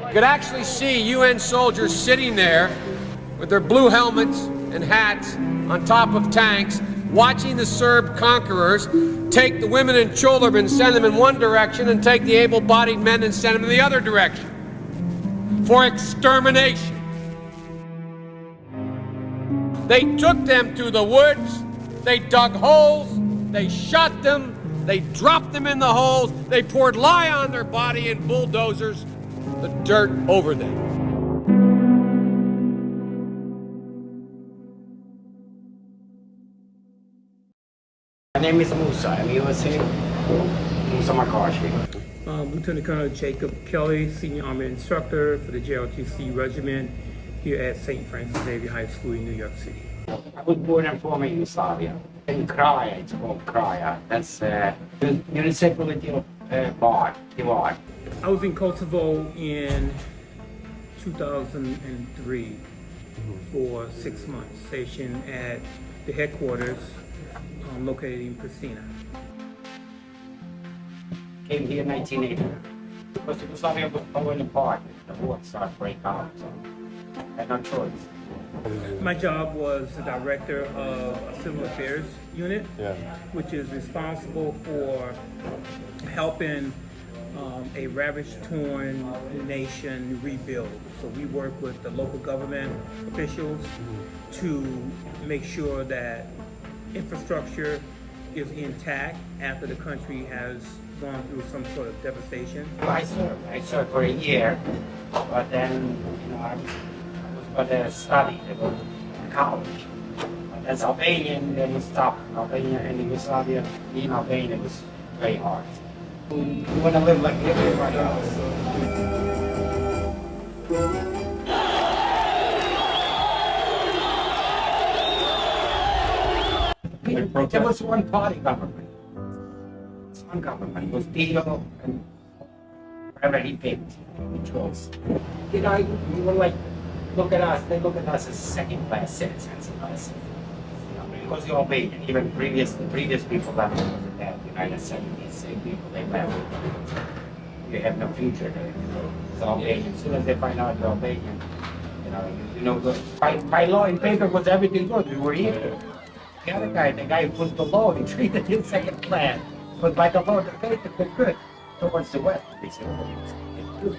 You could actually see UN soldiers sitting there with their blue helmets and hats on top of tanks, watching the Serb conquerors take the women and children and send them in one direction and take the able-bodied men and send them in the other direction for extermination. They took them to the woods, they dug holes, they shot them, they dropped them in the holes, they poured lye on their body and bulldozers the dirt over them. My name is Musa. I'm USA. Musa Makashi. Lieutenant Colonel Jacob Kelly, Senior Army Instructor for the JLTC Regiment here at St. Francis Xavier High School in New York City. I was born and former Yugoslavia. In Kraja, it's called Kraja. That's the municipality of Bar. I was in Kosovo in 2003 for 6 months, stationed at the headquarters located in Pristina. Came here in 1980. Because Yugoslavia was falling apart. The war started to break out, so I had no choice. My job was the director of a civil affairs unit, which is responsible for helping a ravaged, torn nation rebuild. So we work with the local government officials to make sure that infrastructure is intact after the country has gone through some sort of devastation. I served for a year, but then I was going to study, to go to college. But as Albanian, then was tough. Albania and Yugoslavia, being Albanian was very hard. You want to live like everybody else. There was one party government. One government was Tito and whatever he picked, he chose. You were like, look at us, they look at us as second-class citizens of us. Because you're Albanian, even the previous people that wasn't there, the United 70s, same people, they left. You have no future there. It's Albanian. As soon as they find out you're Albanian, you know good. My law in paper was everything good, we were here. The other guy, the guy who put the law, he treated him second class. But by the law, the paper was good. Towards the west, they said, it's good.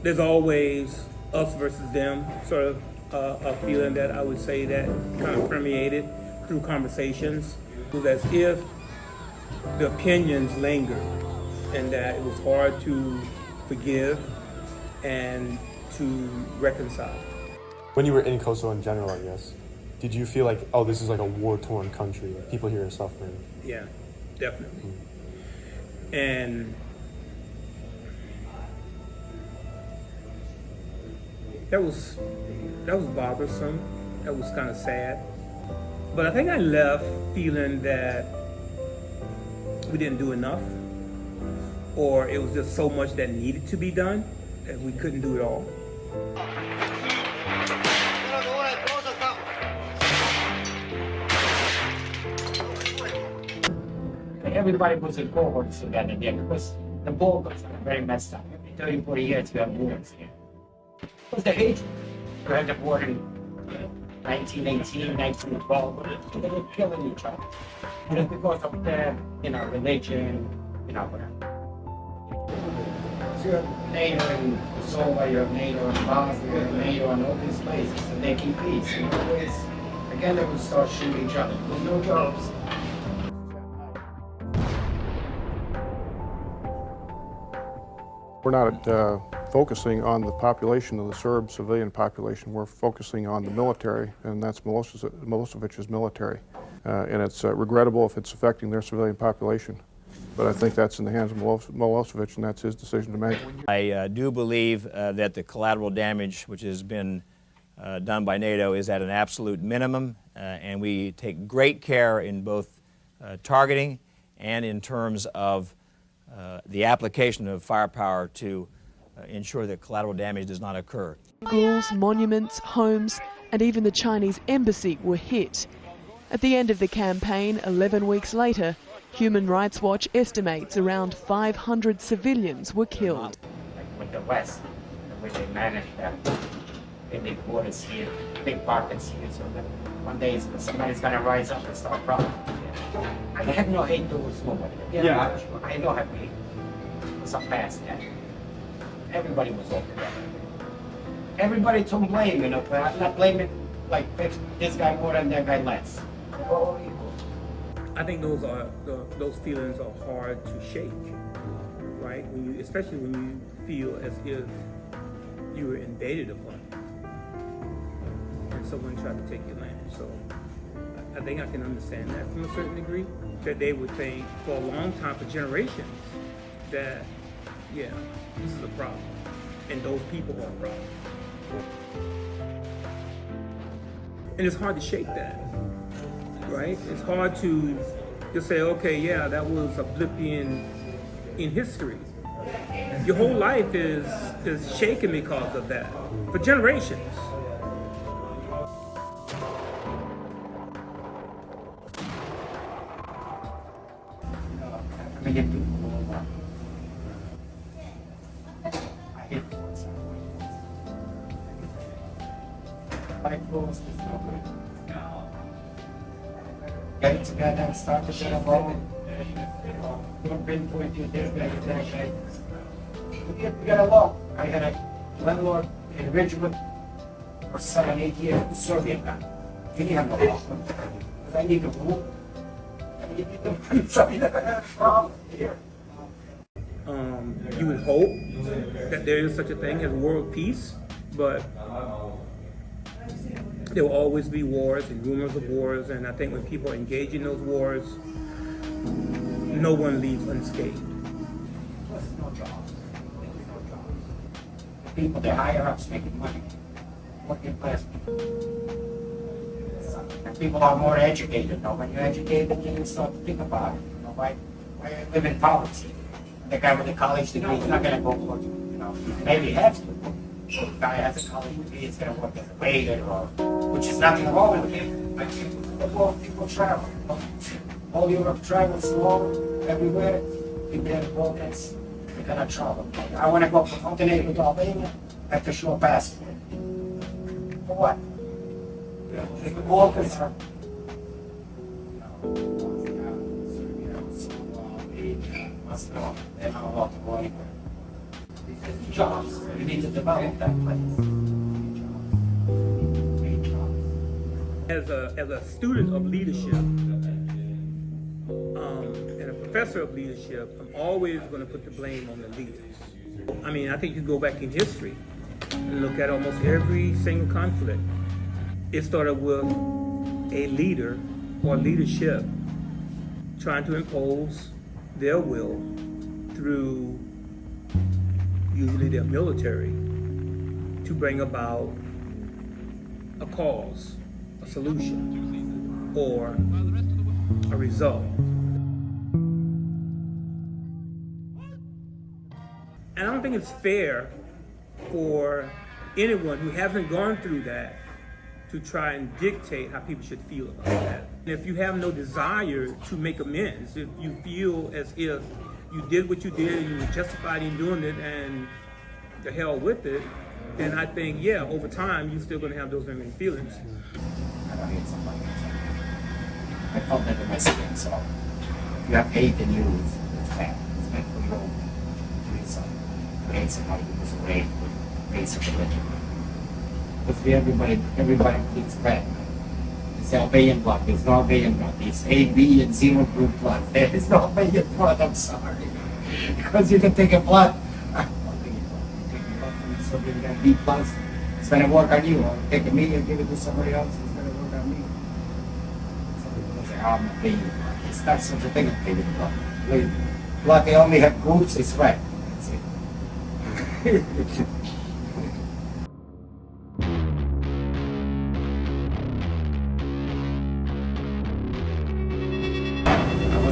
There's always us versus them, sort of a feeling that I would say that kind of permeated through conversations. It was as if the opinions lingered and that it was hard to forgive and to reconcile. When you were in Kosovo in general, I guess, did you feel like, oh, this is like a war-torn country, people here are suffering? Yeah, definitely. And that was bothersome. That was kind of sad. But I think I left feeling that we didn't do enough, or it was just so much that needed to be done that we couldn't do it all. Everybody was in cohorts together there because the Balkans are very messed up. Every 30, 40 years we have wars here. Because the hatred. We had the war in 1918, 1912. They were killing each other. Just because of their, religion, whatever. So you have NATO in Kosovo, you have NATO in Bosnia, you have NATO in all these places, and they keep peace. Again, they would start shooting each other. There's no jobs. We're not focusing on the population of the Serb civilian population. We're focusing on the military, and that's Milosevic's military. And it's regrettable if it's affecting their civilian population. But I think that's in the hands of Milosevic, and that's his decision to make. I do believe that the collateral damage which has been done by NATO is at an absolute minimum, and we take great care in both targeting and in terms of the application of firepower to ensure that collateral damage does not occur. Schools, monuments, homes, and even the Chinese embassy were hit. At the end of the campaign, 11 weeks later, Human Rights Watch estimates around 500 civilians were killed. like the West, the way they manage that. They big borders here, big markets here, so that one day somebody's gonna rise up and start problem. I have no hate towards nobody. Yeah. I don't have hate. It's a past that. Everybody was over that. Everybody to blame, you know, but I'm not blaming like this guy more than that guy less. We're all equal. I think those feelings are hard to shake, right? Especially when you feel as if you were invaded upon and someone tried to take your land. So I think I can understand that from a certain degree, that they would think for a long time, for generations, that, yeah, this is a problem, and those people are a problem. And it's hard to shake that, right? It's hard to just say, okay, yeah, that was a blip in history. Your whole life is shaken because of that, for generations. I hate wars. Fight wars is not good. Get together and start to get along. Don't pinpoint you this guy, that guy. We have to get along. I had a landlord in Ridgewood for 7-8 years, Serbian guy. He didn't have no problem. Because I need to move. You would hope that there is such a thing as world peace, but there will always be wars and rumors of wars, and I think when people engage in those wars, no one leaves unscathed. People, the higher ups making money, working class people. And people are more educated now. When you're educated, you start to think about it. You know, why live in poverty? The guy with a college degree is not going to go for, you know, maybe have to. So the guy has a college degree, is going to work as a waiter, or, which is nothing wrong with him. But people travel. You know? All Europe travels along, everywhere. People have Balkans, they're going to travel. I want to go from Montenegro to Albania, I have to show a passport. For what? The Balkans are they have a lot of money. Jobs. We need to develop that place. As a student of leadership and a professor of leadership, I'm always going to put the blame on the leaders. I mean, I think you go back in history and look at almost every single conflict. It started with a leader or leadership trying to impose their will through usually their military to bring about a cause, a solution, or a result. And I don't think it's fair for anyone who hasn't gone through that to try and dictate how people should feel about that. And if you have no desire to make amends, if you feel as if you did what you did and you were justified in doing it and the hell with it, then I think, yeah, over time, you're still going to have those lingering feelings. I don't hate somebody. I felt that in my skin, so if you have hate in you, it's bad. It's meant for you to hate something. To hate somebody because of race or religion. Because everybody thinks red. It's Albanian blood. There's no Albanian blood. It's A, B, and 0 group blood. There is no Albanian blood. I'm sorry. Because you can take a blood. So you can B plus. It's going to work on you. Or take a me and give it to somebody else. It's going to work on me. Some people say, I'm Albanian blood. It's not such a thing as Albanian blood. Blood, they only have groups. It's red. That's it.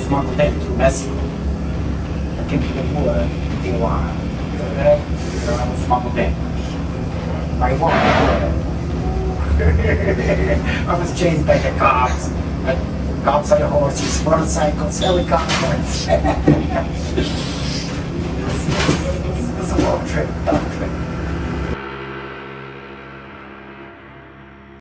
Smart that to mess. I can be the poor, the one. I was smart that. I walked I was chased by the cops. Cops on the horses, motorcycles, helicopters. It was a long tried